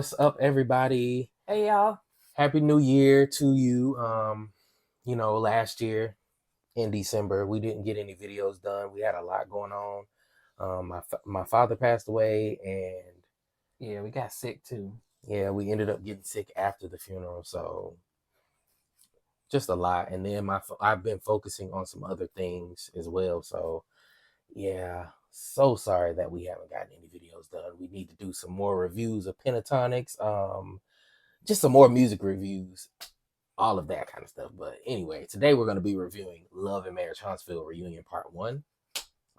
What's up, everybody? Hey y'all. Happy New Year to you. Last year in December, we didn't get any videos done. We had a lot going on. My father passed away, and Yeah, we got sick too. yeah, we ended up getting sick after the funeral. So just a lot. And then I've been focusing on some other things as well. So yeah, so sorry that we haven't gotten any videos done. We need to do some more reviews of Pentatonics. Just some more music reviews, all of that kind of stuff. But anyway, today we're going to be reviewing Love and Marriage Huntsville Reunion Part 1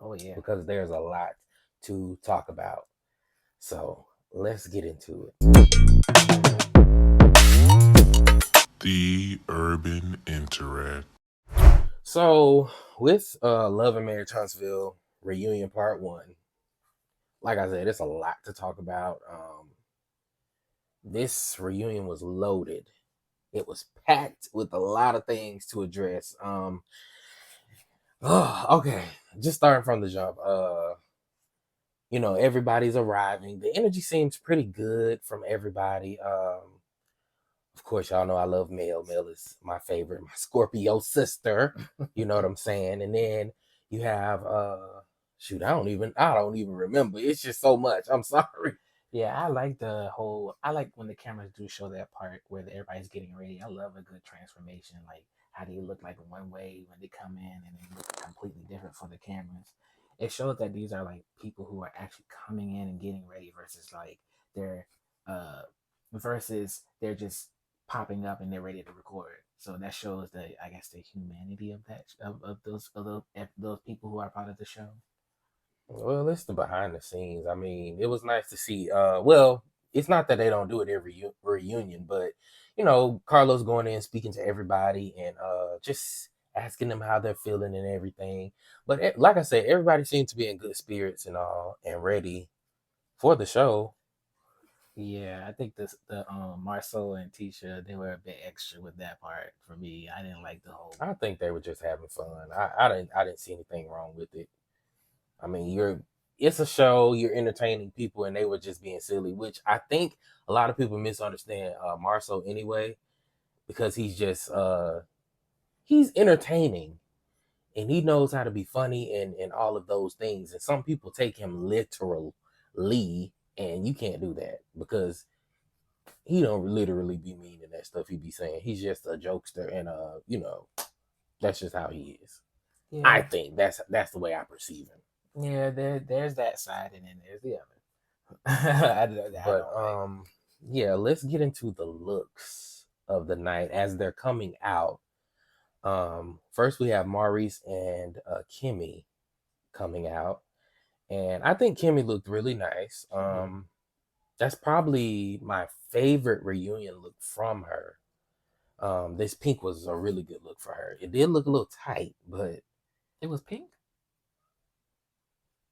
Oh yeah. because there's a lot to talk about. So let's get into it. The Urban Interact. So with Love and Marriage Huntsville Reunion Part 1, like I said, it's a lot to talk about. This reunion was loaded. It was packed with a lot of things to address. Okay, just starting from the jump. Everybody's arriving. The energy seems pretty good from everybody. Of course, y'all know I love Mel. Mel is my favorite, my Scorpio sister. You know what I'm saying? And then you have shoot, I don't even remember. It's just so much. I'm sorry. Yeah, I like when the cameras do show that part where everybody's getting ready. I love a good transformation, like how they look like one way when they come in and they look completely different for the cameras. It shows that these are like people who are actually coming in and getting ready versus like they're uh they're just popping up and they're ready to record. So that shows the humanity of those people who are part of the show. Well, it's the behind the scenes. I mean, it was nice to see. Well, it's not that they don't do it every reunion, but Carlos going in speaking to everybody and just asking them how they're feeling and everything. But like I said, everybody seemed to be in good spirits and all and ready for the show. Yeah, I think the Marsau and Tisha, they were a bit extra with that part for me. I didn't like the whole. I think they were just having fun. I didn't see anything wrong with it. I mean, it's a show, you're entertaining people, and they were just being silly, which I think a lot of people misunderstand Marcel anyway, because he's entertaining and he knows how to be funny and all of those things. And some people take him literally, and you can't do that because he don't literally be meaning that stuff he be saying. He's just a jokester, and that's just how he is. I Yeah, think that's the way I perceive him. yeah. There's that side, and then there's the other. I But don't like. yeah, let's get into the looks of the night as they're coming out. First we have Maurice and Kimmi coming out, and I think Kimmi looked really nice. That's probably my favorite reunion look from her. This pink was a really good look for her. It did look a little tight, but It was pink.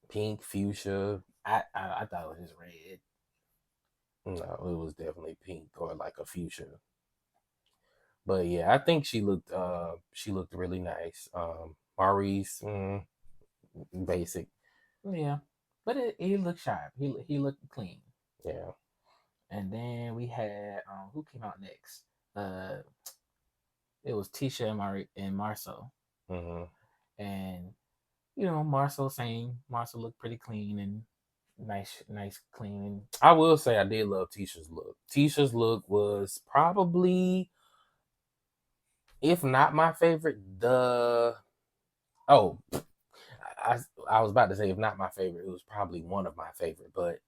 pink, fuchsia, I thought it was just red. no, it was definitely pink or like a fuchsia. But yeah, I think she looked really nice. Maurice, basic. Yeah, but he looked sharp. He looked clean. Yeah. And then we had who came out next? Uh, it was Tisha and Marcel. hmm And Marcel looked pretty clean and nice, clean. And I will say I did love Tisha's look. Tisha's look was probably, if not my favorite, the oh, I I was about to say if not my favorite, it was probably one of my favorite. But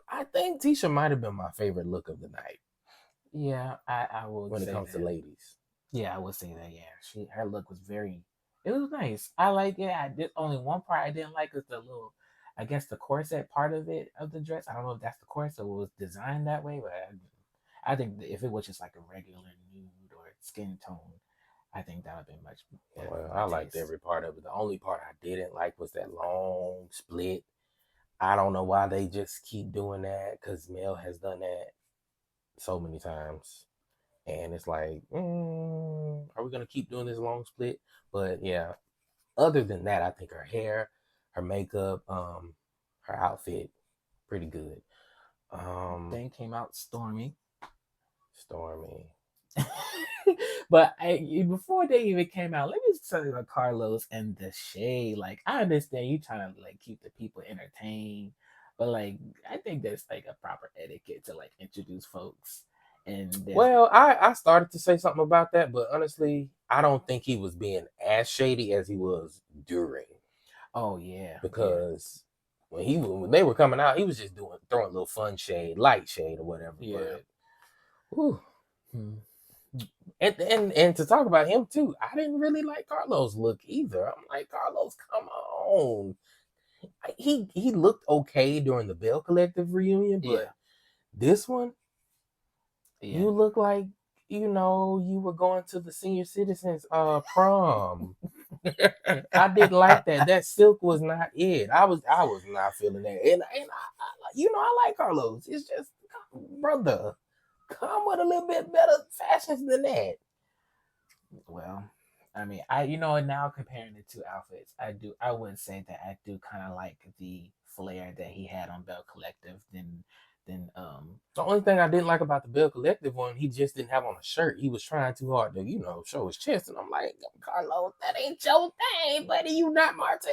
I think Tisha might have been my favorite look of the night yeah, I would when it say comes to that. ladies. Yeah, I would say that. Yeah, her look was very. It was nice. I like it. I did only one part I didn't like is the little, I guess the corset part of it of the dress. I don't know if that's the corset or was designed that way, but I think if it was just like a regular nude or skin tone, I think that would have been much better Well, for I my liked taste. every part of it. The only part I didn't like was that long split. I don't know why they just keep doing that because Mel has done that so many times. And it's like, are we going to keep doing this long split? But yeah, other than that, I think her hair, her makeup, her outfit, pretty good. Then came out Stomi. Stormy. But before they even came out, let me just tell you about Carlos and the shade. Like, I understand you trying to like keep the people entertained, but like I think that's like a proper etiquette to like introduce folks. And there's Well, I started to say something about that, but honestly, I don't think he was being as shady as he was during. oh yeah, Because when they were coming out, he was just throwing a little fun shade, light shade or whatever. yeah. But whew. And to talk about him too, I didn't really like Carlos' look either. I'm like, Carlos, come on. He looked okay during the Bell Collective reunion, but this one, you look like you were going to the senior citizens prom. I didn't like that. That silk was not it. I was not feeling that. And I like Carlos. It's just, brother, come with a little bit better fashions than that. Well, I mean, now comparing the two outfits, I would say that I do kind of like the flair that he had on Bell Collective than The only thing I didn't like about the Bell Collective one, he just didn't have on a shirt. He was trying too hard to, show his chest. And I'm like, Carlos, that ain't your thing, buddy. You not Martell.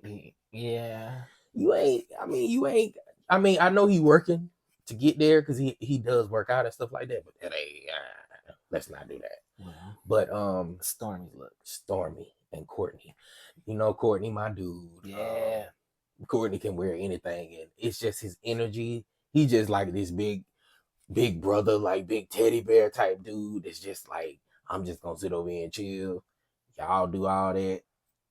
Like, yeah. You ain't, I know he working to get there because he does work out and stuff like that, but that ain't, let's not do that. Yeah. But Stormy and Courtney. Courtney, my dude. Yeah. Courtney can wear anything, and it's just his energy. He just like this big brother, like big teddy bear type dude. It's just like, I'm just gonna sit over here and chill. Y'all do all that.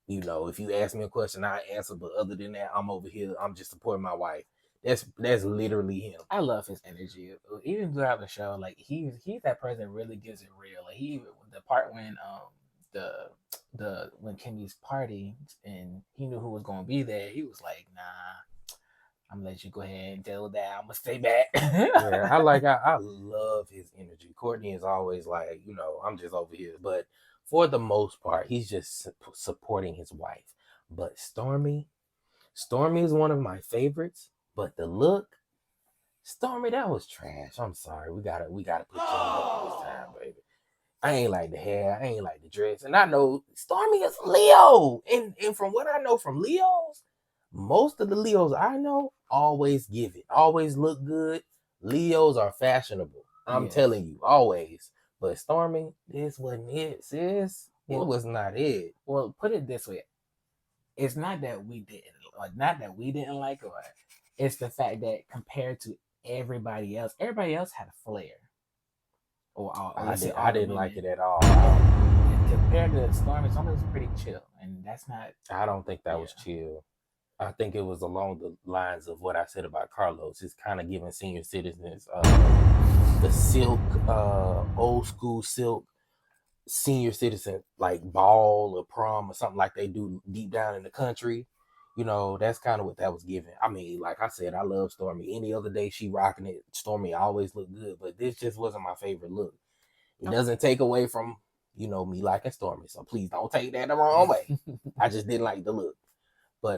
If you ask me a question, I answer. But other than that, I'm over here. I'm just supporting my wife. That's literally him. I love his energy. Even throughout the show, like he's that person that really gives it real. Like the part when when Kimmy's party and he knew who was gonna be there, he was like, nah, I'm gonna let you go ahead and deal with that. I'm gonna stay back. Yeah, I love his energy. Courtney is always like, I'm just over here. But for the most part, he's just supporting his wife. But Stormy is one of my favorites. But the look, Stormy, that was trash. I'm sorry. We gotta put you on this time, baby. I ain't like the hair. I ain't like the dress. And I know Stormy is Leo. And from what I know from Leos, most of the Leos I know always give it. Always look good. Leos are fashionable. I'm telling you, always. But Stormy, this wasn't it, sis. It was not it. Well, put it this way. It's not that we didn't like her. It's the fact that compared to everybody else had a flair. I didn't like it at all. Compared to Stormy, Stormy was pretty chill, and that's not. I don't think that was chill. I think it was along the lines of what I said about Carlos. It's kind of giving senior citizens the silk, old school silk senior citizen like ball or prom or something like they do deep down in the country. That's kind of what that was giving. I mean, like I said, I love Stormy. Any other day she rocking it, Stormy always look good. But this just wasn't my favorite look. It doesn't take away from, me liking Stormy. So please don't take that the wrong way. I just didn't like the look. But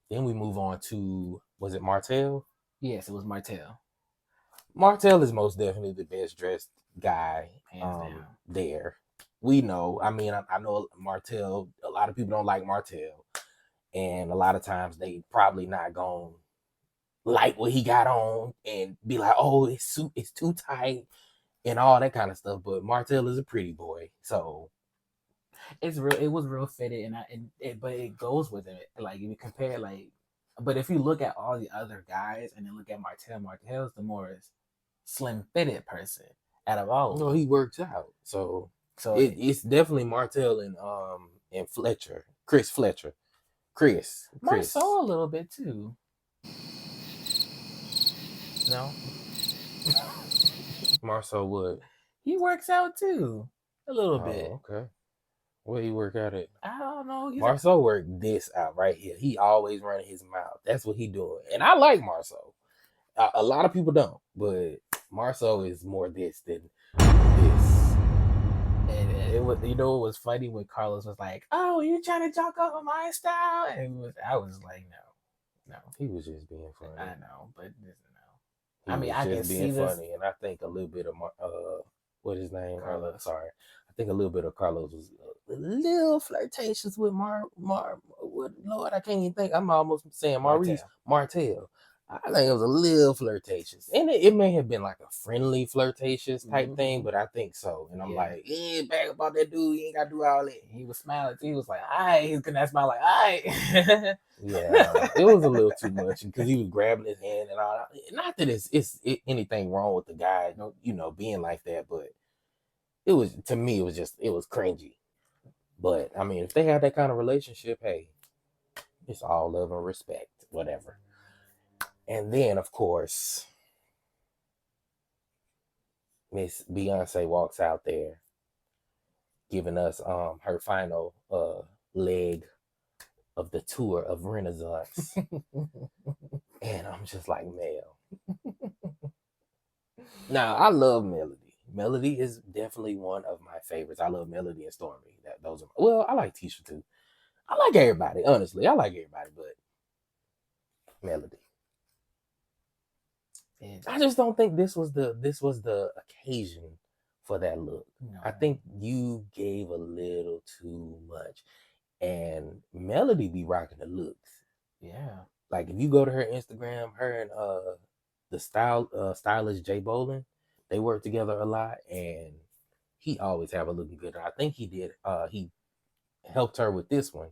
then we move on to, was it Martell? Yes, it was Martell. Martell is most definitely the best dressed guy there. We know. I mean, I know Martell, a lot of people don't like Martell. And a lot of times they probably not going to like what he got on and be like, oh, it's too tight and all that kind of stuff. But Martell is a pretty boy. So it's real. It was real fitted, but it goes with it. Like if you compare, but if you look at all the other guys and then look at Martell's the more slim fitted person out of all. No, he works out. So it's definitely Martell and Fletcher, Chris Fletcher. Chris. Marsau a little bit too. No. Marsau would. He works out too. A little bit. Okay. Where he work out at? I don't know. Marsau worked this out right here. He always running his mouth. That's what he doing. And I like Marsau. A lot of people don't, but Marsau is more this than this. And it was funny when Carlos was like, "Oh, you trying to jock up on my style?" And I was like, "No." No, He was just being funny. I know, but no. He I mean, was I can just see being this. funny, and I think a little bit of what his name? Carlos. Sorry, I think a little bit of Carlos was a little flirtatious with With Lord, I can't even think. I'm almost saying Maurice Martell. I think it was a little flirtatious, and it may have been like a friendly flirtatious type thing, but I think so. And I'm like, back about that dude. You ain't gotta do all that. He was smiling. He was like, "Aye." He's gonna smile like, "Aye." Yeah, it was a little too much because he was grabbing his hand and all that. Not that it's anything wrong with the guy, being like that, but it was, to me, it was cringy. But I mean, if they had that kind of relationship, hey, it's all love and respect, whatever. And then, of course, Miss Beyonce walks out there, giving us her final leg of the tour of Renaissance, and I'm just like, Mel. Now, I love Melody. Melody is definitely one of my favorites. I love Melody and Stomi. I like Tisha too. I like everybody, honestly. I like everybody, but Melody. I just don't think this was the occasion for that look. No. I think you gave a little too much. And Melody be rocking the looks. Yeah. Like if you go to her Instagram, her and the stylist Jay Bolin, they work together a lot, and he always have a looking good. I think he did. He helped her with this one,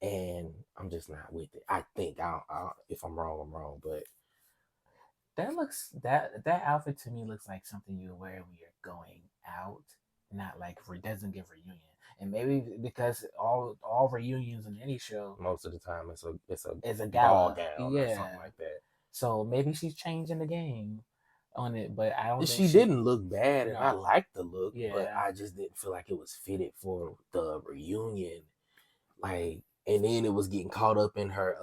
and I'm just not with it. I think if I'm wrong, I'm wrong, but that outfit to me looks like something you wear when you're going out, not like doesn't give reunion. And maybe because all reunions in any show, most of the time it's a gala ball gown or something like that. So maybe she's changing the game on it, but I don't. She didn't look bad, and I liked the look, but I just didn't feel like it was fitted for the reunion. Like, and then it was getting caught up in her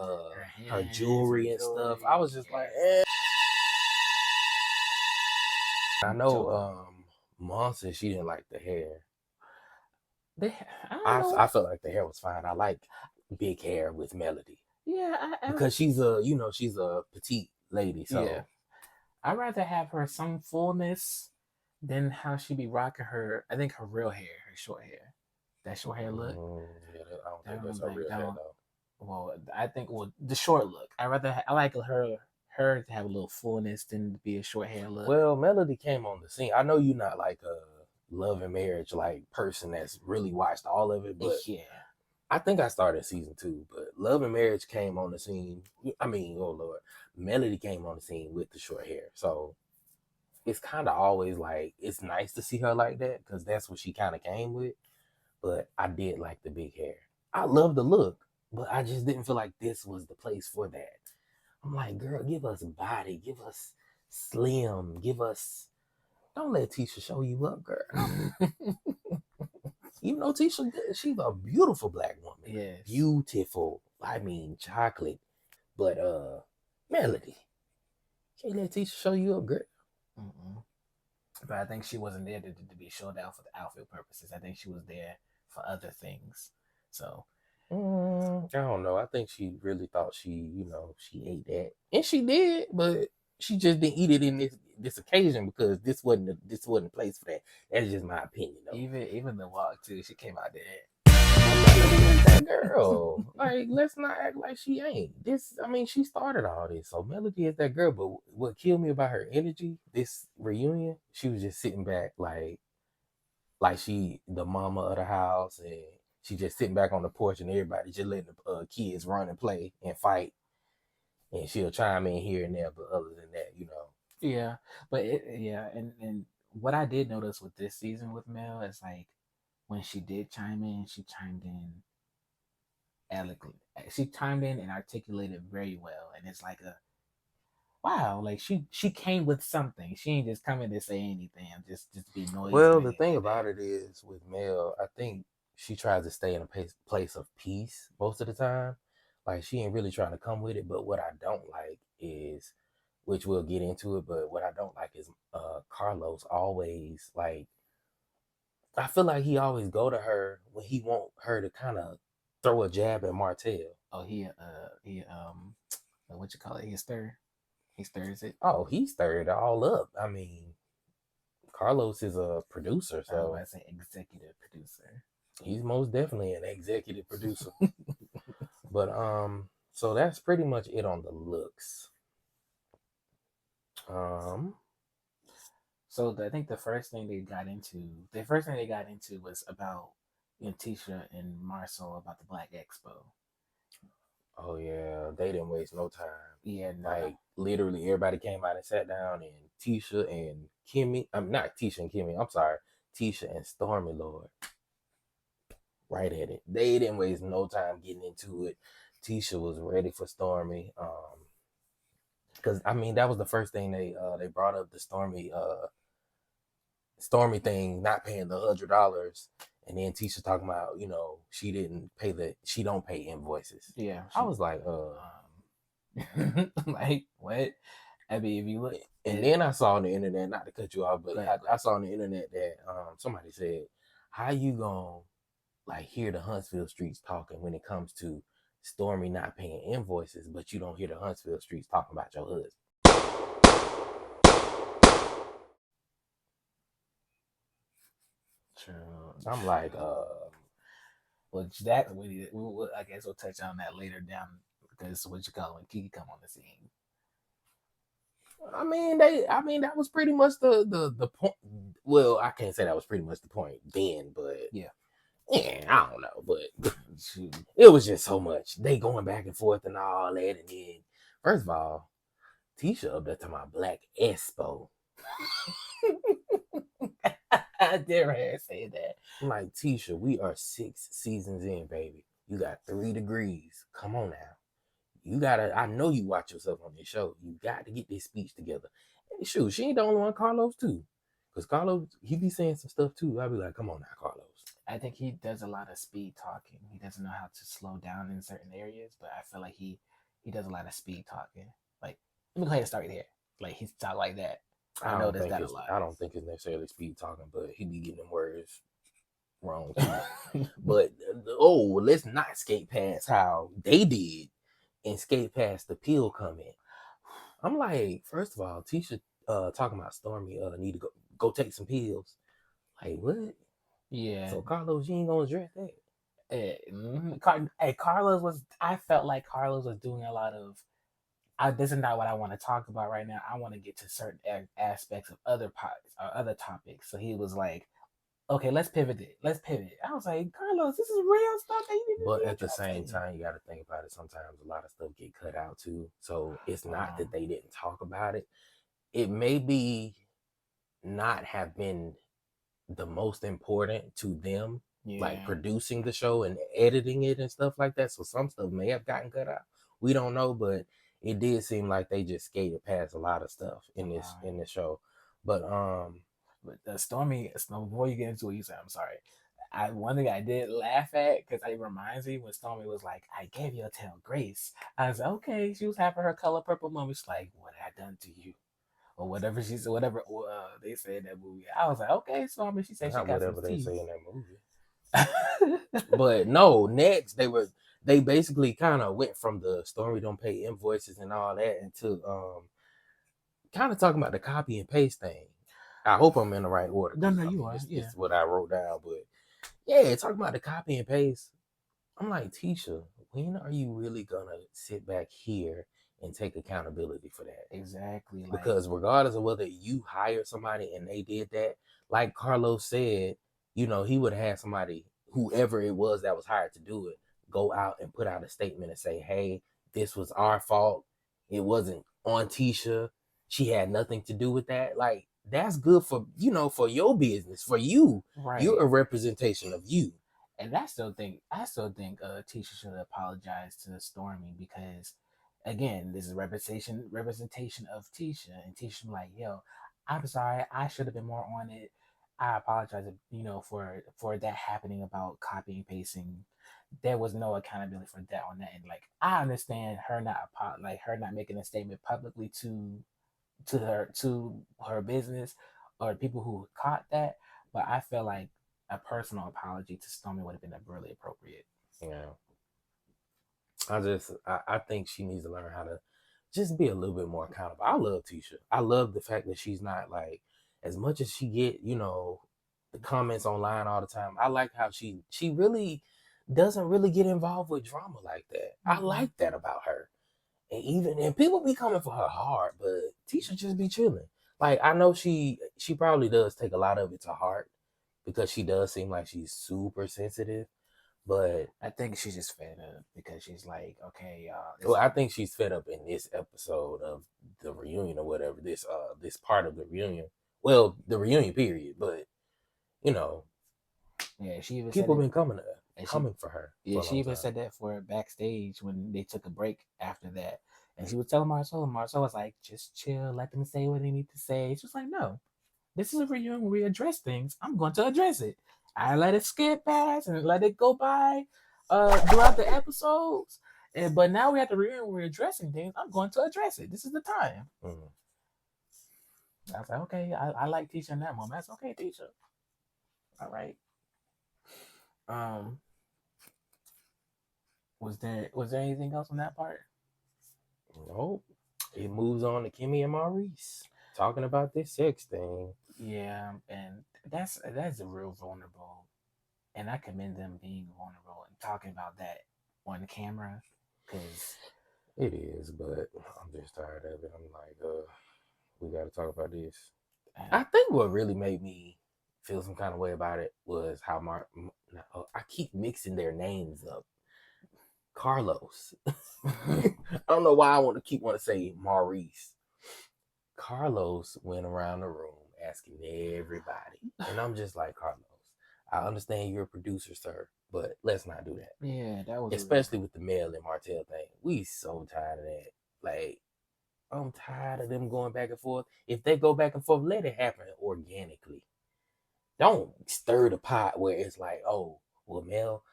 jewelry and stuff. I was just like, eh. I know Mom said she didn't like the hair. I felt like the hair was fine. I like big hair with Melody. Yeah, because she's a petite lady. So yeah. I'd rather have her some fullness than how she be rocking her. I think her real hair, her short hair, that short hair look. Yeah, I don't think that's her real hair though. Well, I think the short look. I like her to have a little fullness than to be a short hair look. Well, Melody came on the scene. I know you're not like a Love and Marriage like person that's really watched all of it, but yeah. I think I started season 2, but Love and Marriage came on the scene. I mean, oh Lord, Melody came on the scene with the short hair. So it's kind of always like, it's nice to see her like that because that's what she kind of came with. But I did like the big hair. I love the look, but I just didn't feel like this was the place for that. I'm like, girl, give us body, give us slim, don't let Tisha show you up, girl. Even though Tisha, she's a beautiful black woman. Yes. Beautiful. I mean, chocolate. But Melody, can't let Tisha show you up, girl. But I think she wasn't there to be showed out for the outfit purposes. I think she was there for other things. So I don't know. I think she really thought she ate that, and she did, but she just didn't eat it in this occasion because this wasn't the place for that. That's just my opinion, though. Even the walk too, she came out there. That girl, like, let's not act like she ain't. She started all this, so Melody is that girl. But what killed me about her energy, this reunion, she was just sitting back, like she the mama of the house, and she just sitting back on the porch, and everybody just letting the kids run and play and fight, and she'll chime in here and there. But other than that, yeah. But and what I did notice with this season with Mel is like when she did chime in, she chimed in eloquently. She chimed in and articulated very well, and it's like wow, like she came with something. She ain't just coming to say anything, just be noisy. Well, the thing about it is with Mel, I think she tries to stay in a place of peace most of the time. Like, she ain't really trying to come with it. But what I don't like is, which we'll get into it, but what I don't like is Carlos always, like, I feel like he always go to her when he want her to kind of throw a jab at Martell. Oh, he what you call it? He stirs it. Oh, he stirred it all up. I mean, Carlos is a producer, I was so about to say executive producer. he's most definitely an executive producer. But so that's pretty much it on the looks. So I think the first thing they got into was about Tisha and Marsau about the Black Expo. Oh yeah, they didn't waste no time. Yeah, no. Like literally everybody came out and sat down, and Tisha and Kimmy, I'm not Tisha and Kimmy, I'm sorry, Tisha and Stormy Lord. Right at it. They didn't waste no time getting into it. Tisha was ready for Stormy. Because I mean that was the first thing they brought up, the Stormy thing, not paying the $100, and then Tisha talking about, she don't pay invoices. Yeah, I was like, like what? I mean, if you look, and then I saw on the internet, not to cut you off, but I saw on the internet that somebody said, "How you gonna like hear the Huntsville streets talking when it comes to Stormy not paying invoices, but you don't hear the Huntsville streets talking about your husband?" True. I'm like, well, that I guess we'll touch on that later down, because what you call when Keke come on the scene. I mean, that was pretty much the point. Well, I can't say that was pretty much the point then, but yeah, I don't know, but it was just so much. They going back and forth and all that, and then first of all, Tisha up there talking about Black Expo. I dare say that. I'm like, Tisha, we are 6 seasons in, baby. You got 3 degrees. Come on now. You gotta, I know you watch yourself on this show. You got to get this speech together. And shoot, she ain't the only one, Carlos too. Because Carlos, he be saying some stuff too. I'll be like, come on now, Carlos. I think he does a lot of speed talking. He doesn't know how to slow down in certain areas, but I feel like he does a lot of speed talking. Like, let me go ahead and start here. Like, he's talk like that. I noticed that a lot. I don't think it's necessarily speed talking, but he be getting them words wrong too. But, let's not skate past how they did and skate past the pill comment. I'm like, first of all, Tisha talking about Stormy need to go take some pills. Like, what? Yeah. So Carlos, you ain't gonna address that. Carlos I felt like Carlos was doing a lot of, this is not what I want to talk about right now. I want to get to certain aspects of other topics. So he was like, okay, let's pivot it. I was like, Carlos, this is real stuff that you need to But at the same time, you got to think about it. Sometimes a lot of stuff get cut out too. So it's not that they didn't talk about it. It may be not have been the most important to them, like producing the show and editing it and stuff like that. So some stuff may have gotten cut out. We don't know, but it did seem like they just skated past a lot of stuff in this show. But the Stormy, before you get into what you said, I'm sorry. One thing I did laugh at, because it reminds me when Stormy was like, I gave your tail grace. I was like, okay, she was having her color purple moment. She's like, what I done to you? Or whatever she said, whatever they say in that movie. I was like, okay, Stormy. She said she got whatever some they teeth. say in that movie. But no, next they basically kind of went from the Stormy don't pay invoices and all that into kind of talking about the copy and paste thing. I hope I'm in the right order. No, you are. It's what I wrote down, but yeah, talking about the copy and paste. I'm like, Tisha, when are you really gonna sit back here and take accountability for that? Exactly. Because regardless of whether you hired somebody and they did that, like Carlos said, he would have had somebody, whoever it was that was hired to do it, go out and put out a statement and say, hey, this was our fault. It wasn't on Tisha. She had nothing to do with that. Like, that's good for, for your business, for you. Right. You're a representation of you. And I still think Tisha should apologize to Stormy, because again, this is representation of Tisha, and Tisha like, yo, I'm sorry, I should have been more on it. I apologize, for that happening about copying and pasting. There was no accountability for that on that, and like, I understand her not making a statement publicly to her business or people who caught that, but I feel like a personal apology to Stomi would have been really appropriate. Yeah. I think she needs to learn how to just be a little bit more accountable. I love Tisha. I love the fact that she's not like, as much as she get, the comments online all the time. I like how she really doesn't really get involved with drama like that. I like that about her. And people be coming for her hard, but Tisha just be chilling. Like, I know she probably does take a lot of it to heart because she does seem like she's super sensitive. But I think she's just fed up because she's like, okay, well, I think she's fed up in this episode of the reunion or whatever. This part of the reunion. Well, the reunion period, but yeah, she even people said been coming for her. yeah, For a she long even time. said that for backstage when they took a break after that, and she was telling Marsau, and Marsau was like, just chill, let them say what they need to say. She was like, no, this is a reunion where we address things. I'm going to address it. I let it skip past and let it go by throughout the episodes. But now we have to reunion where we're addressing things. I'm going to address it. This is the time. Mm. I was like, okay, I like Tisha in that moment. That's okay, Tisha. All right. Was there anything else on that part? Nope. It moves on to Kimmi and Maurice talking about this sex thing. Yeah, and that's a real vulnerable, and I commend them being vulnerable and talking about that on the camera, because it is, but I'm just tired of it. I'm like, we got to talk about this. I think what really made me feel some kind of way about it was how I keep mixing their names up. Carlos. I don't know why I want to say Maurice. Carlos went around the room asking everybody, and I'm just like, Carlos, I understand you're a producer, sir, but let's not do that. Yeah, that was especially with the Mel and Martell thing. We so tired of that. Like, I'm tired of them going back and forth. If they go back and forth, let it happen organically. Don't stir the pot where it's like, oh, well, Mel,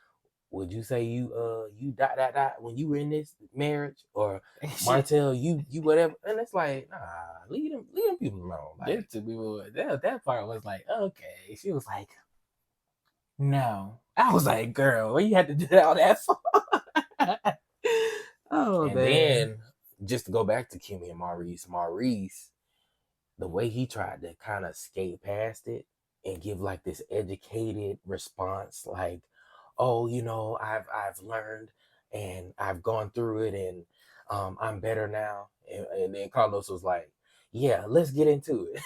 would you say you when you were in this marriage, or Martell, you whatever? And it's like, nah, leave them people alone. Like, that part was like, okay. She was like, no. I was like, girl, what you had to do all that for? Oh, and man. Then just to go back to Kimmi and Maurice, the way he tried to kind of skate past it and give like this educated response, like, oh, I've learned and I've gone through it, and I'm better now. And then Carlos was like, yeah, let's get into it.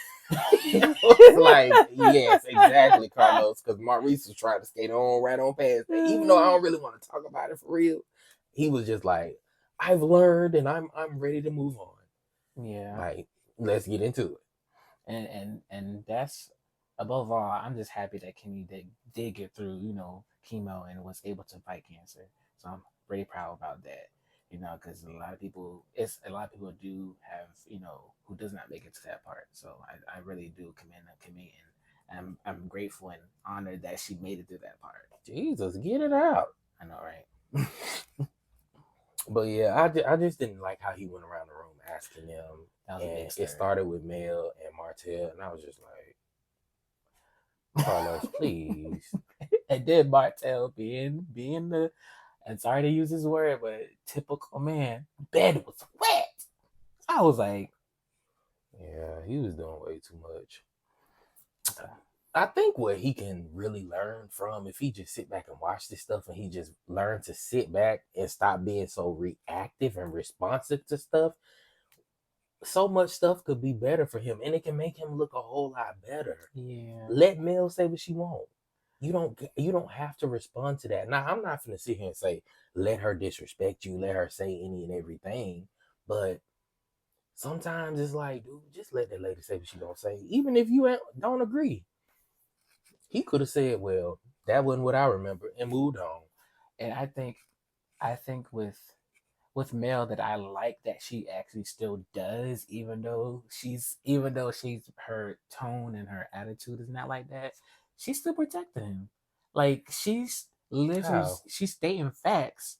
Like, yes, exactly, Carlos, because Maurice was trying to skate right on past that. Even though I don't really want to talk about it for real, he was just like, I've learned and I'm ready to move on. Yeah. Like, let's get into it. And that's, above all, I'm just happy that Kimmi did get through, chemo and was able to fight cancer. So I'm very proud about that. Because a lot of people do have, who does not make it to that part. So I really do commend Kimmi, and I'm grateful and honored that she made it through that part. Jesus, get it out. I know, right? But yeah, I just didn't like how he went around the room asking them. That was a big it started with Mel and Martell, and I was just like, Carlos, please. And then Martell being the, and sorry to use this word, but typical man, bed was wet. I was like, yeah, he was doing way too much. I think what he can really learn from, if he just sit back and watch this stuff and he just learn to sit back and stop being so reactive and responsive to stuff, so much stuff could be better for him, and it can make him look a whole lot better. Yeah. Let Mel say what she wants. You don't have to respond to that. Now, I'm not gonna sit here and say, let her disrespect you, let her say any and everything. But sometimes it's like, dude, just let that lady say what she gonna say. Even if you don't agree. He could have said, well, that wasn't what I remember, and moved on. And I think with Mel, that I like that she actually still does, even though she's her tone and her attitude is not like that. She's still protecting him. Like, she's literally she's stating facts.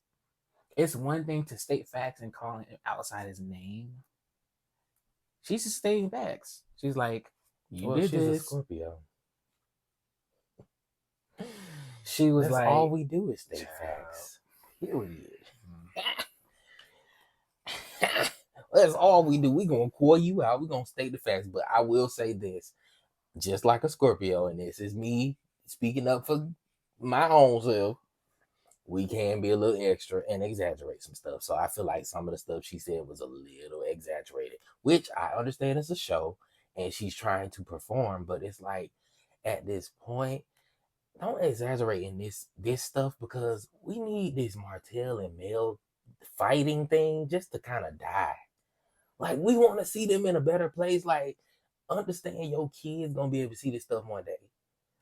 It's one thing to state facts and calling him outside his name. She's just stating facts. She's like, she's this. A Scorpio. She was like, all we do is state facts. Period. That's all we do. We gonna call you out. We gonna state the facts. But I will say this, just like a Scorpio, and this is me speaking up for my own self. We can be a little extra and exaggerate some stuff. So I feel like some of the stuff she said was a little exaggerated, which I understand it's a show and she's trying to perform, but it's like at this point, don't exaggerate in this stuff because we need this Martell and Mel fighting thing just to kind of die. Like we want to see them in a better place. Like understand your kids gonna be able to see this stuff one day.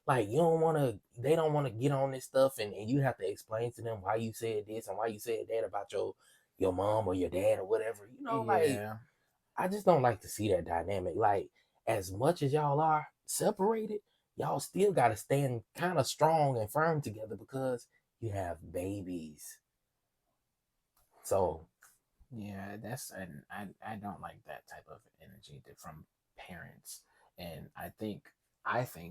Like you don't want to, they don't want to get on this stuff, and you have to explain to them why you said this and why you said that about your mom or your dad or whatever. You know, like Yeah. I just don't like to see that dynamic. Like as much as y'all are separated, y'all still got to stand kind of strong and firm together because you have babies. So Yeah, that's and I don't like that type of energy from parents. And I think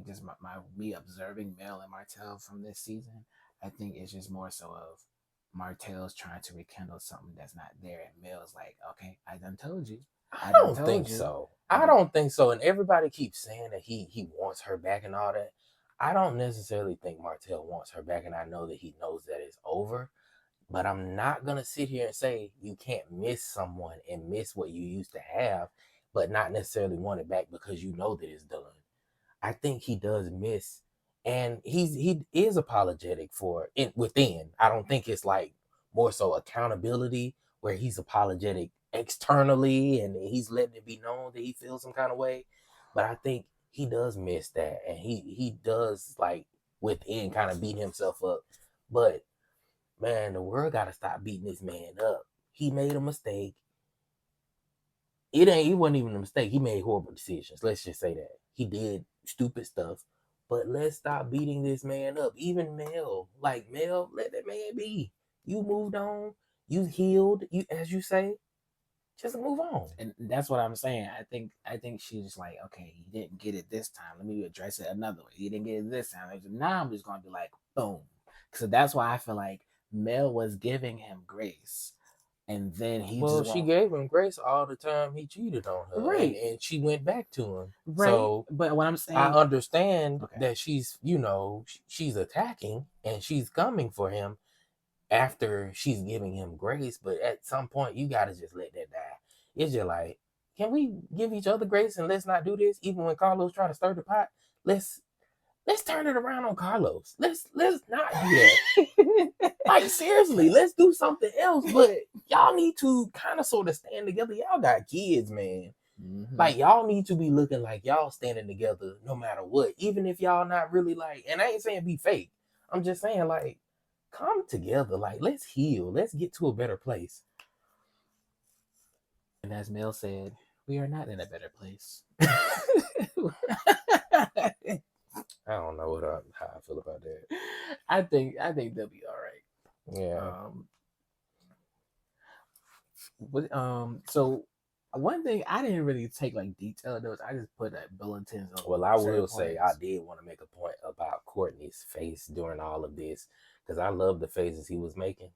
just my me observing Mel and Martell from this season, I think it's just more so of Martell's trying to rekindle something that's not there, and Mel's like, okay, I done told you, I I done don't told think you, so. I I done. don't think so. And everybody keeps saying that he wants her back and all that. I don't necessarily think Martell wants her back, and I know that he knows that it's over. But I'm not gonna sit here and say you can't miss someone and miss what you used to have, but not necessarily want it back because you know that it's done. I think he does miss, and he is apologetic for it within. I don't think it's like more so accountability where he's apologetic externally and he's letting it be known that he feels some kind of way. But I think he does miss that, and he does like within kind of beat himself up. But man, the world got to stop beating this man up. He made a mistake. It wasn't even a mistake. He made horrible decisions. Let's just say that. He did stupid stuff. But let's stop beating this man up. Even Mel. Like Mel, let that man be. You moved on. You healed. You as you say, just move on. And that's what I'm saying. I think she's like, okay, he didn't get it this time. Let me address it another way. He didn't get it this time. Now I'm just gonna be like, boom. So that's why I feel like Mel was giving him grace, and then he Well, just she won't. gave him grace all the time he cheated on her, Right, and she went back to him. right. So But what I'm I saying, understand okay, that she's attacking and she's coming for him after she's giving him grace, but at some point you gotta just let that die. It's just like, can we give each other grace and let's not do this? Even when Carlos trying to stir the pot, let's let's turn it around on Carlos. Let's not do that. Like seriously, let's do something else. But y'all need to kind of sort of stand together. Y'all got kids, man. Like y'all need to be looking like y'all standing together no matter what. Even if y'all not really like, and I ain't saying be fake. I'm just saying like come together. Like let's heal. Let's get to a better place. and as Mel said, we are not in a better place. I don't know how I feel about that. I think they'll be all right. Yeah. So one thing I didn't really take like detailed notes. I just put bulletins on Well, I certain will say I points. did want to make a point about Courtney's face during all of this because I love the faces he was making.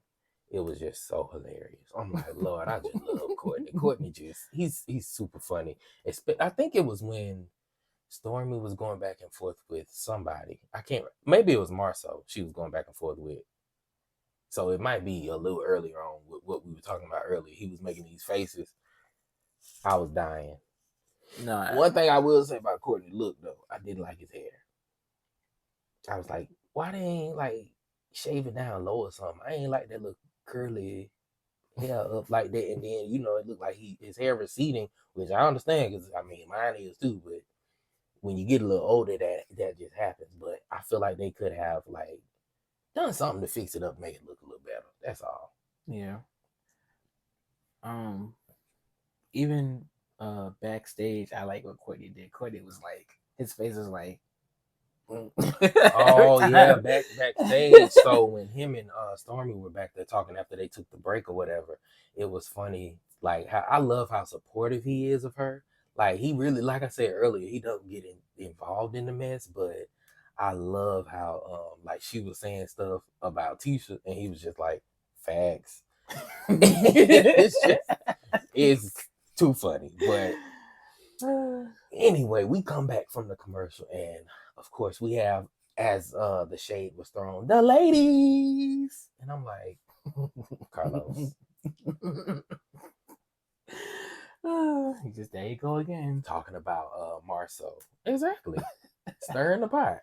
It was just so hilarious. I'm like, Lord, I just love Courtney. Courtney just he's super funny. I think it was when Stormy was going back and forth with somebody. I can't. Maybe it was Marsau. She was going back and forth with. So it might be a little earlier on with what we were talking about earlier. He was making these faces. I was dying. No, One thing I will say about Courtney look though, I didn't like his hair. I was like, why they ain't like shave it down low or something? I ain't like that look curly hair up like that, and then it looked like his hair receding, which I understand because I mean mine is too. But when you get a little older, that just happens. But I feel like they could have like done something to fix it up, make it look a little better. That's all. yeah. Even backstage, I like what Courtney did. Courtney was like, his face was like, every Oh yeah, time. backstage. So when him and Stormy were back there talking after they took the break or whatever, it was funny. Like how I love how supportive he is of her. Like he really, like I said earlier, he doesn't get involved in the mess, but I love how like she was saying stuff about Tisha, and he was just like facts. it's just it's too funny. But anyway, we come back from the commercial, and of course we have, as the shade was thrown, the ladies, and I'm like, Carlos. Just there you go again. Talking about Marsau. Exactly. Stirring the pot.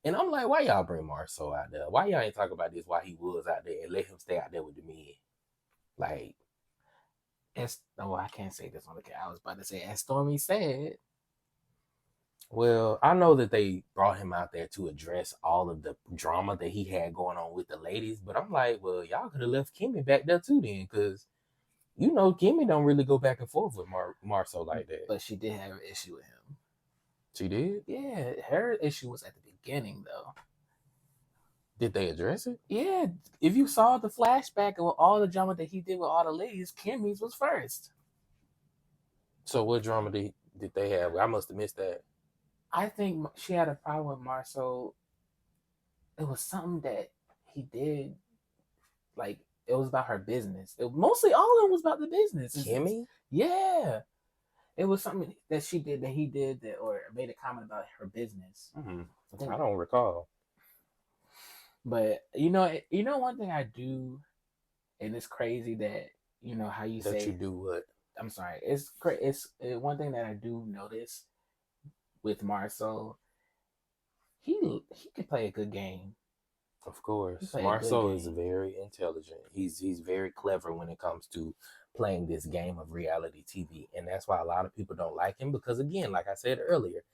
And I'm like, why y'all bring Marsau out there? Why y'all ain't talk about this while he was out there and let him stay out there with the men? Like, I can't say this on the camera. I was about to say, as Stomi said. well, I know that they brought him out there to address all of the drama that he had going on with the ladies, but I'm like, well, y'all could have left Kimmi back there too then, because you know Kimmi don't really go back and forth with Marsau like that. But she did have an issue with him. She did? Yeah, her issue was at the beginning, though. Did they address it? Yeah, if you saw the flashback of all the drama that he did with all the ladies, Kimmi's was first. So what drama did they have? I must have missed that. I think she had a problem with Marsau. It was something that he did, like, it was about her business. Mostly all of it was about the business. Kimmi? Yeah. It was something that she did, that he did, that, or made a comment about her business. Mm-hmm. I don't recall. But one thing I do, and it's crazy that how you that say you do what? I'm sorry. It's one thing that I do notice with Marsau. He could play a good game. Of course, Marsau is very intelligent. He's very clever when it comes to playing this game of reality TV, and that's why a lot of people don't like him, because again, like I said earlier,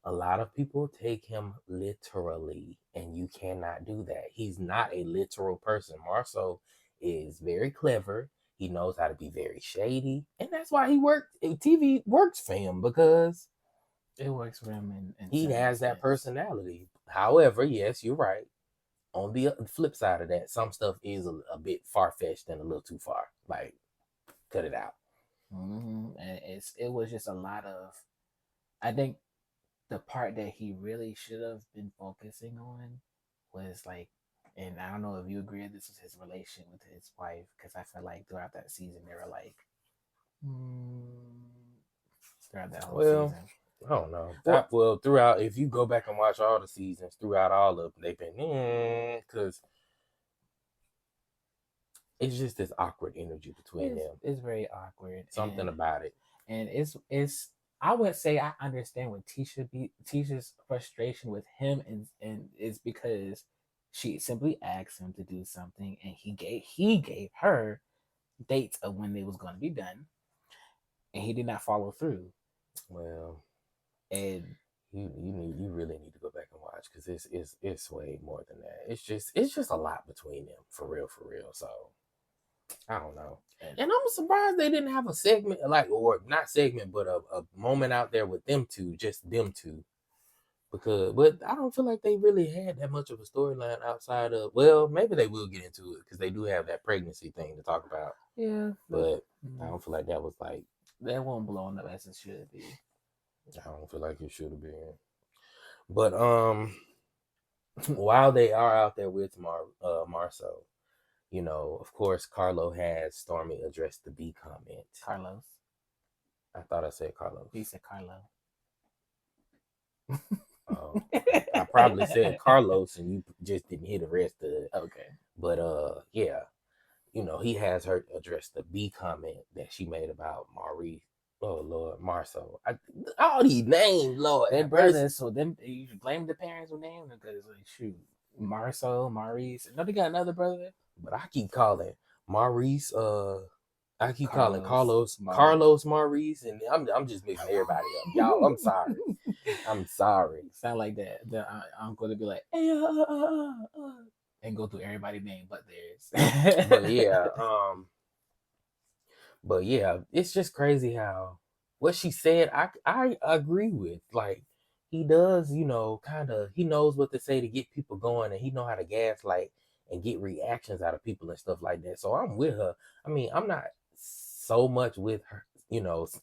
a lot of people take him literally, and you cannot do that. He's not a literal person. Marsau is very clever. He knows how to be very shady, and that's why TV works for him, because it works for him, and he has that personality. However, yes, you're right. On the flip side of that, some stuff is a bit far-fetched and a little too far. Like, cut it out. Mm-hmm. And it was just a lot of, I think the part that he really should have been focusing on was like, and I don't know if you agree this was his relation with his wife, because I feel like throughout that season they were like, throughout that whole season. I don't know. Throughout, if you go back and watch all the seasons, throughout all of them, they've been, because it's just this awkward energy between them. It's very awkward. Something about it. And it's I would say I understand what Tisha's frustration with him, and it's because she simply asked him to do something, and he gave her dates of when they was going to be done, and he did not follow through. Well, and you really need to go back and watch, because it's way more than that. It's just a lot between them, for real. So I don't know. And I'm surprised they didn't have a segment, or not segment, but a moment out there with them two, just them two. But I don't feel like they really had that much of a storyline outside of, well, maybe they will get into it, because they do have that pregnancy thing to talk about. Yeah. But I don't feel like that was like, that won't blow up as it should be. I don't feel like it should have been. But while they are out there with Marsau, of course, Carlo has Stomi address the B comment. Carlos. I thought I said Carlos. You said Carlo. I probably said Carlos, and you just didn't hear the rest of it. Okay. But yeah, he has her address the B comment that she made about Maurice. Oh Lord, Marsau. All these names, Lord. Their brothers, so them you should blame the parents who named them, because shoot, Marsau, Maurice. No, they got another brother. But I keep calling Maurice. I keep calling Carlos Maurice, and I'm just mixing everybody up, y'all. I'm sorry. I'm sorry. Sound like that. I'm going to be like, hey, and go through everybody's name but theirs. But yeah, it's just crazy how what she said, I agree with. Like, he does, he knows what to say to get people going, and he know how to gaslight and get reactions out of people and stuff like that. So I'm with her. I mean, I'm not so much with her,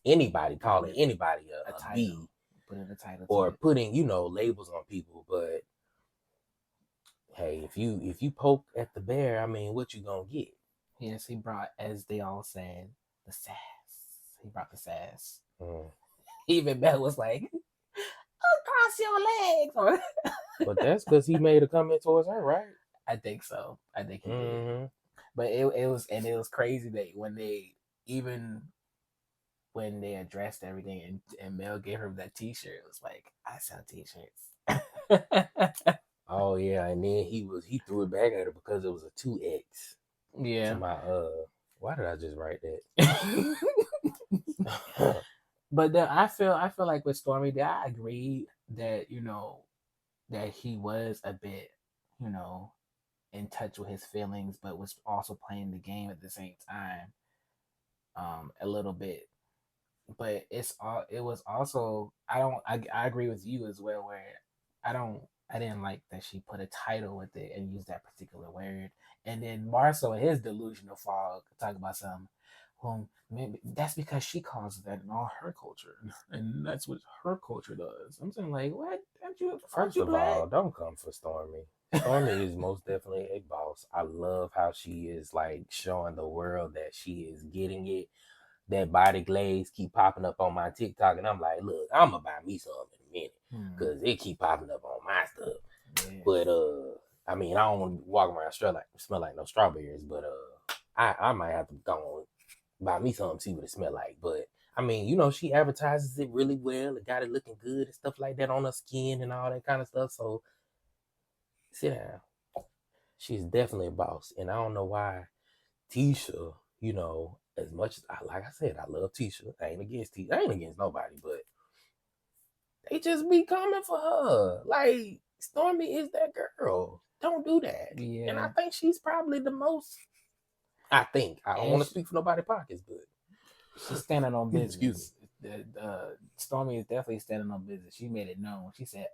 anybody calling anybody a B, putting a title or putting, labels on people. But hey, if you poke at the bear, I mean, what you gonna get? Yes, he brought, as they all said, the sass. He brought the sass. Mm. Even Mel was like, "Cross your legs." Or But that's because he made a comment towards her, right? I think so. I think he did. Mm-hmm. But it was crazy that when they addressed everything and Mel gave her that T-shirt, it was like, I sell T-shirts. Oh yeah, and then he threw it back at her because it was a 2X. Yeah. To my why did I just write that? But then I feel like with Stormy, that I agree that that he was a bit in touch with his feelings, but was also playing the game at the same time, a little bit. But it was also I agree with you as well, where I didn't like that she put a title with it and used that particular word. And then Marsau and his delusional fog talk about something. Well, maybe that's because she calls that in all her culture, and that's what her culture does. I'm saying, like, what? Aren't First you of black? all, don't come for Stormy. Stormy is most definitely a boss. I love how she is like showing the world that she is getting it. That body glaze keep popping up on my TikTok, and I'm like, look, I'm gonna buy me some in a minute because it keep popping up on my stuff. Yeah. But I mean, I don't want to walk around smell like no strawberries, but I might have to go on buy me something, see what it smell like. But I mean, she advertises it really well. It got it looking good and stuff like that on her skin and all that kind of stuff. So sit down. She's definitely a boss, and I don't know why Tisha. As much as like I said, I love Tisha. I ain't against Tisha. I ain't against nobody, but they just be coming for her. Like Stormy is that girl. Don't do that. Yeah. And I think she's probably the most. I don't want to speak for nobody's pockets, but she's standing on business. Excuse me. Stormy is definitely standing on business. She made it known. She said,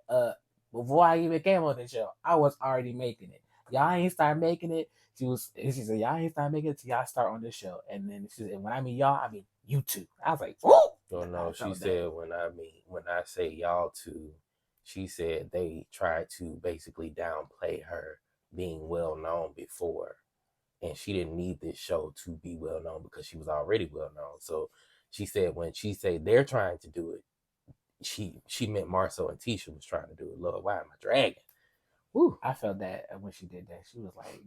before I even came on the show, I was already making it. Y'all ain't start making it. She said, y'all ain't start making it till y'all start on the show. And then she said, when I mean y'all, I mean you two. I was like, whoa. Oh no, she said when I say y'all two, she said they tried to basically downplay her being well known before. And she didn't need this show to be well known because she was already well known. So she said when she said they're trying to do it, she meant Marsau and Tisha was trying to do it. Lord, why am I dragging? Woo. I felt that when she did that. She was like,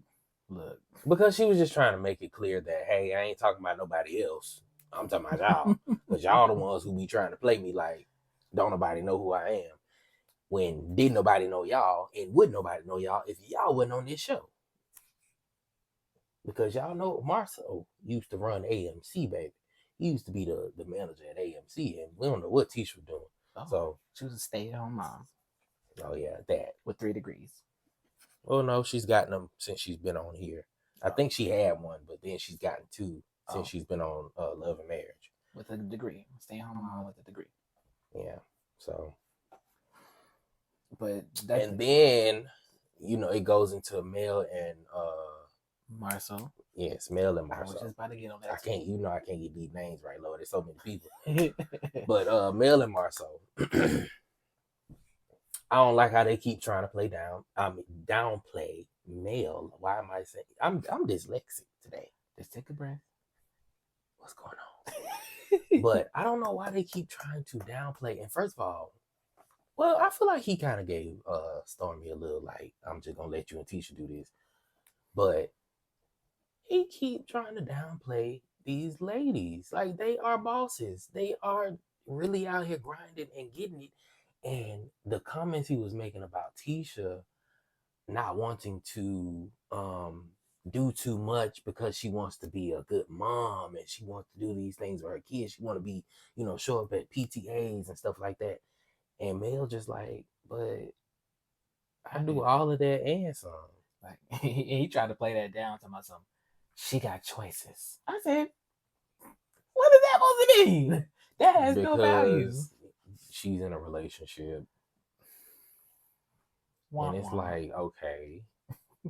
look. Because she was just trying to make it clear that, hey, I ain't talking about nobody else. I'm talking about y'all. Because y'all the ones who be trying to play me like don't nobody know who I am. When didn't nobody know y'all, and wouldn't nobody know y'all if y'all wasn't on this show. Because y'all know Marsau used to run AMC, baby. He used to be the manager at AMC, and we don't know what Tisha was doing. Oh, so she was a stay-at-home mom. Oh yeah, that. With 3 degrees. Well, no, she's gotten them since she's been on here. I think she had one, but then she's gotten 2 since she's been on Love and Marriage. With a degree. Stay-at-home mom with a degree. Yeah, so. But and then, it goes into Mel and Marsau. Yes, Mel and Marsau. I was just about to get on that. I can't get these names right, Lord. There's so many people. But Mel and Marsau. I don't like how they keep trying to downplay Mel. Why am I saying I'm dyslexic today? Just take a breath. What's going on? But I don't know why they keep trying to downplay. And first of all, well, I feel like he kind of gave Stormy a little like, I'm just gonna let you and Tisha do this. But he keep trying to downplay these ladies. Like, they are bosses. They are really out here grinding and getting it. And the comments he was making about Tisha not wanting to do too much because she wants to be a good mom and she wants to do these things for her kids. She want to be, show up at PTAs and stuff like that. And Mel just like, but I do all of that and some. Like he tried to play that down to myself. She got choices. I said, what is that supposed to mean? That has no value. She's in a relationship. And it's like, okay,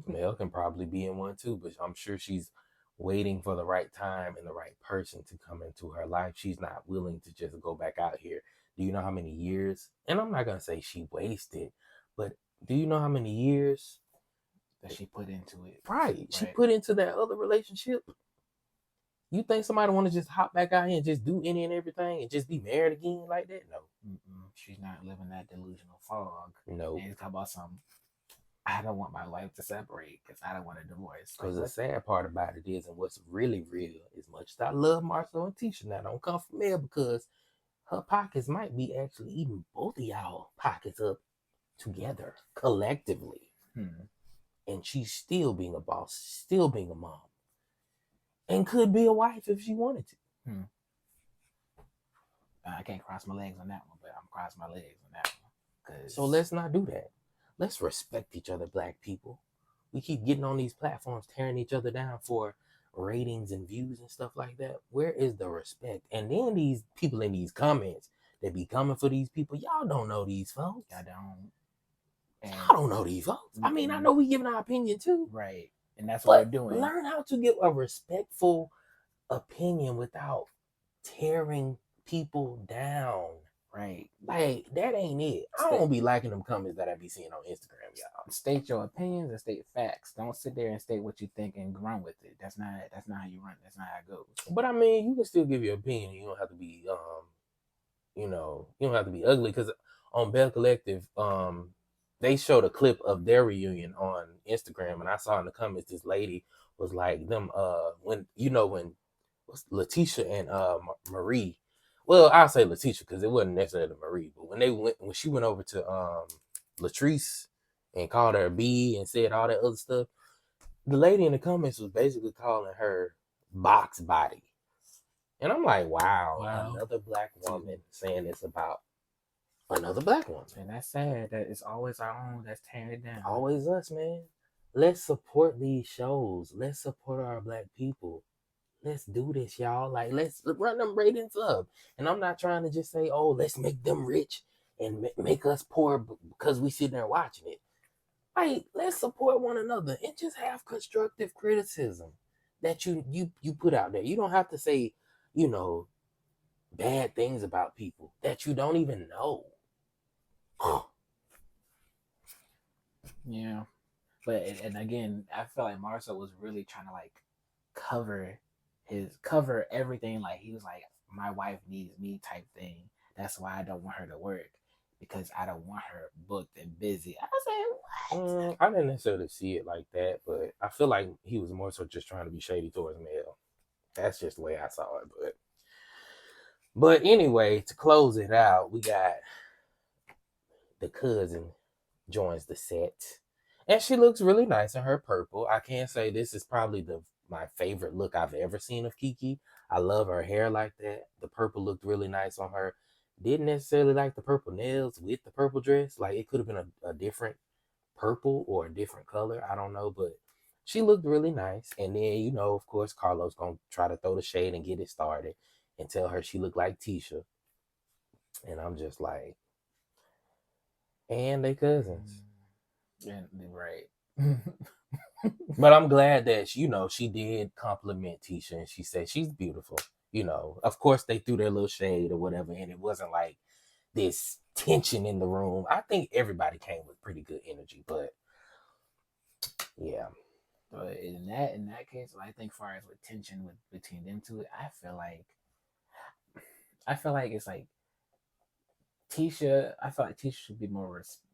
Mel can probably be in one too, but I'm sure she's waiting for the right time and the right person to come into her life. She's not willing to just go back out here. Do you know how many years? And I'm not going to say she wasted, but do you know how many years that she put into it? Right. She put into that other relationship. You think somebody want to just hop back out here and just do any and everything and just be married again like that? No. She's not living that delusional fog. No. And it's talking about some, I don't want my life to separate because I don't want a divorce. Because Like, the sad part about it is, and what's really real, as much as I love Marsau and Tisha, now don't come from there because her pockets might be actually even both of y'all pockets up together collectively. And she's still being a boss, still being a mom, and could be a wife if she wanted to. I can't cross my legs on that one, but I'm crossing my legs on that one. So let's not do that. Let's respect each other, Black people. We keep getting on these platforms, tearing each other down for ratings and views and stuff like that. Where is the respect? And then these people in these comments that be coming for these people, y'all don't know these folks. Y'all don't. And I don't know these folks. I mean, I know we giving our opinion too. Right. And that's what we're doing. Learn how to give a respectful opinion without tearing people down. Right. Like, that ain't it. I don't be liking them comments that I be seeing on Instagram, y'all. State your opinions and state facts. Don't sit there and state what you think and run with it. That's not how you run. That's not how it goes. But I mean, you can still give your opinion. You don't have to be you don't have to be ugly, because on Bell Collective, they showed a clip of their reunion on Instagram, and I saw in the comments this lady was like, them when Latisha and Marie, well, I'll say Latisha because it wasn't necessarily Marie, but when she went over to Latrice and called her a B and said all that other stuff, the lady in the comments was basically calling her box body. And I'm like, wow. Another Black woman saying this about another Black woman. And that's sad that it's always our own that's tearing it down. Always us, man. Let's support these shows. Let's support our Black people. Let's do this, y'all. Like, let's run them ratings up. And I'm not trying to just say, oh, let's make them rich and make us poor because we sit there watching it. Like, let's support one another and just have constructive criticism that you put out there. You don't have to say, bad things about people that you don't even know. Yeah. But, and again, I feel like Marsau was really trying to, like, cover everything. Like, he was like, my wife needs me type thing. That's why I don't want her to work, because I don't want her booked and busy. I was like, what? I didn't necessarily see it like that, but I feel like he was more so just trying to be shady towards Mel. That's just the way I saw it. But anyway, to close it out, we got the cousin joins the set, and she looks really nice in her purple. I can't say this is probably my favorite look I've ever seen of Keke. I love her hair like that. The purple looked really nice on her. Didn't necessarily like the purple nails with the purple dress. Like, it could have been a different purple or a different color. I don't know, but she looked really nice. And then, of course, Carlos gonna try to throw the shade and get it started and tell her she looked like Tisha. And I'm just like, and they cousins. Yeah, right. But I'm glad that, she did compliment Tisha, and she said she's beautiful. Of course they threw their little shade or whatever, and it wasn't like this tension in the room. I think everybody came with pretty good energy, but yeah. But in that case, I think, far as with tension between them two, I feel like it's like Tisha. I feel like Tisha should be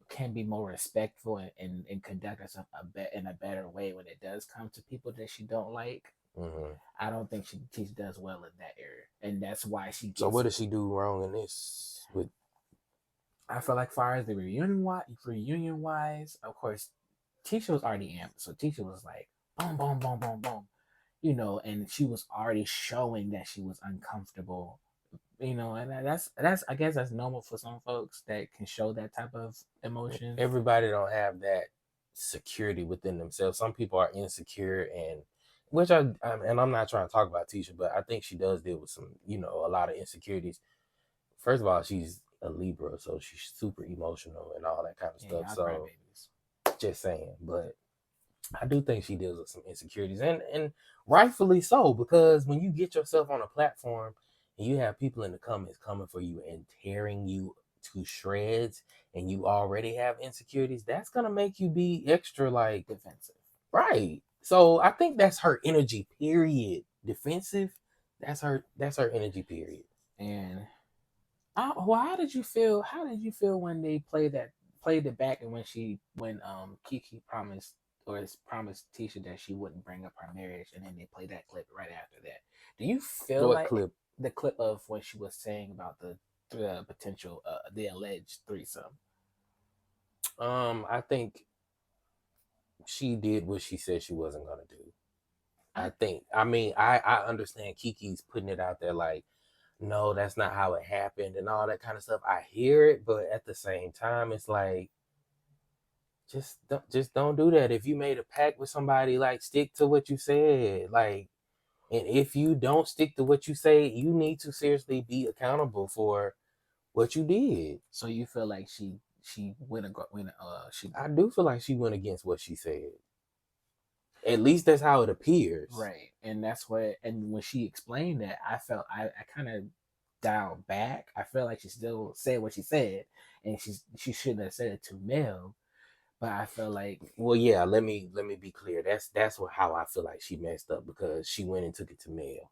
can be more respectful and conduct herself in a better way when it does come to people that she don't like. Mm-hmm. I don't think Tisha does well in that area, and that's why she gets. So what does she do wrong in this? I feel like, far as the reunion wise, of course, Tisha was already amped, so Tisha was like, boom, boom, boom, boom, boom, and she was already showing that she was uncomfortable, and that's I guess that's normal for some folks that can show that type of emotion. Everybody don't have that security within themselves. Some people are insecure, and which and I'm not trying to talk about Tisha, but I think she does deal with some, a lot of insecurities. First of all, she's a Libra, so she's super emotional and all that kind of stuff. So just saying, but I do think she deals with some insecurities, and rightfully so, because when you get yourself on a platform and you have people in the comments coming for you and tearing you to shreds, and you already have insecurities, that's gonna make you be extra defensive, right? So I think that's her energy, period. Defensive. That's her energy period. And well, how did you feel? How did you feel when they played it back, and when Keke promised Tisha that she wouldn't bring up her marriage, and then they played that clip right after that? Do you feel What like clip? the clip of what she was saying about the potential the alleged threesome? I think she did what she said she wasn't gonna do. I understand Kiki's putting it out there like, no, that's not how it happened and all that kind of stuff. I hear it, but at the same time, it's like, just don't do that. If you made a pact with somebody, like, stick to what you said. Like, and if you don't stick to what you say, you need to seriously be accountable for what you did. So you feel like she she I do feel like she went against what she said. At least that's how it appears. right, and that's what. And when she explained that, I kind of dialed back. I felt like she still said what she said, and she shouldn't have said it to Mel. But I feel like, Well, yeah. Let me be clear. That's how I feel like she messed up, because she went and took it to Mel.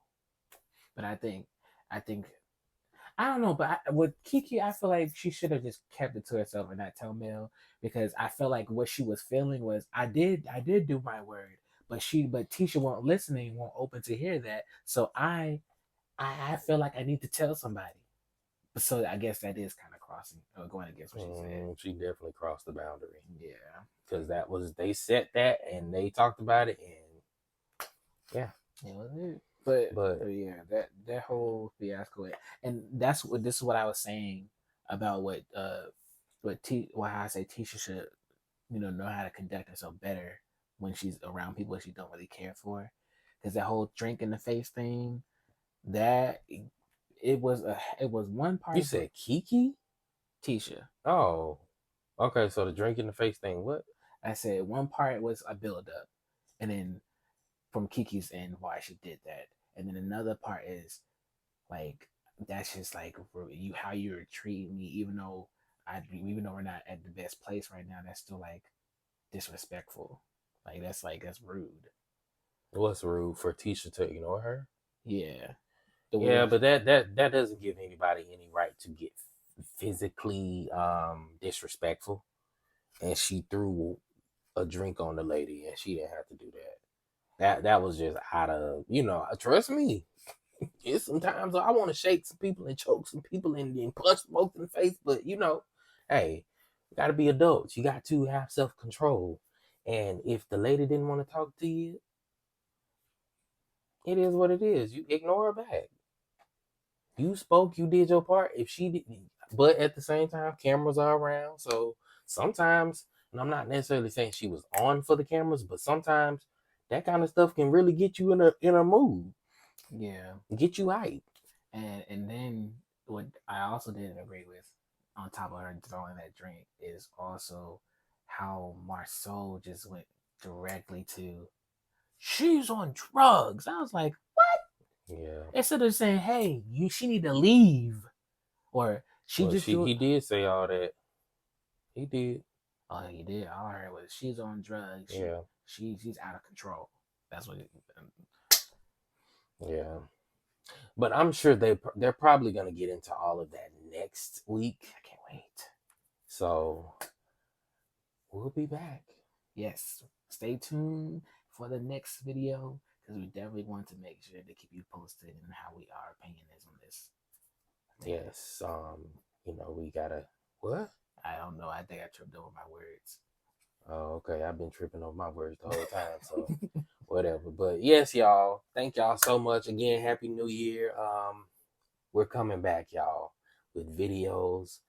but I think I don't know. But with Keke, I feel like she should have just kept it to herself and not tell Mel, because I felt like what she was feeling was I did do my word, but Tisha won't listening, won't open to hear that. So I feel like I need to tell somebody. So I guess that is kind of crossing or going against what she said. She definitely crossed the boundary, Yeah. because they set that and they talked about it, and yeah. Yeah, was it? But But yeah, that whole fiasco, and this is what I was saying about what how I say Tisha should know how to conduct herself better when she's around people she don't really care for, because that whole drink in the face thing, that it was one you part said Keke? Tisha. Oh, okay. So the drink in the face thing. What? I said one part was a build up, and then from Kiki's end why she did that, and then another part is like that's just like you how you're treating me, even though we're not at the best place right now. That's still like disrespectful. That's rude. What's rude for Tisha to ignore her? Yeah, the way Yeah, but that doesn't give anybody any right to get physically disrespectful. And she threw a drink on the lady, and she didn't have to do that. That was just out of, trust me. It's sometimes I want to shake some people and choke some people and punch them both in the face, but hey, you got to be adults. You got to have self control. And if the lady didn't want to talk to you, it is what it is. You ignore her back. You spoke, you did your part. If she did, but at the same time, cameras are around, so sometimes, and I'm not necessarily saying she was on for the cameras, but sometimes that kind of stuff can really get you in a mood, yeah, get you hyped. and then what I also didn't agree with, on top of her throwing that drink, is also how Marsau just went directly to she's on drugs. I was like, Yeah. instead of saying, "Hey, she need to leave," or she Well, just do. he did say all that. He did. Oh, he did. All I heard was she's on drugs. Yeah. She's out of control. That's what. Yeah. But I'm sure they're probably gonna get into all of that next week. I can't wait. So we'll be back. Yes, stay tuned for the next video, because we definitely want to make sure to keep you posted on how our opinion is on this. Yes. We gotta what? I don't know. I think I tripped over my words. Oh, okay. I've been tripping over my words the whole time, so whatever. But yes, y'all. Thank y'all so much again. Happy New Year. We're coming back, y'all, with videos.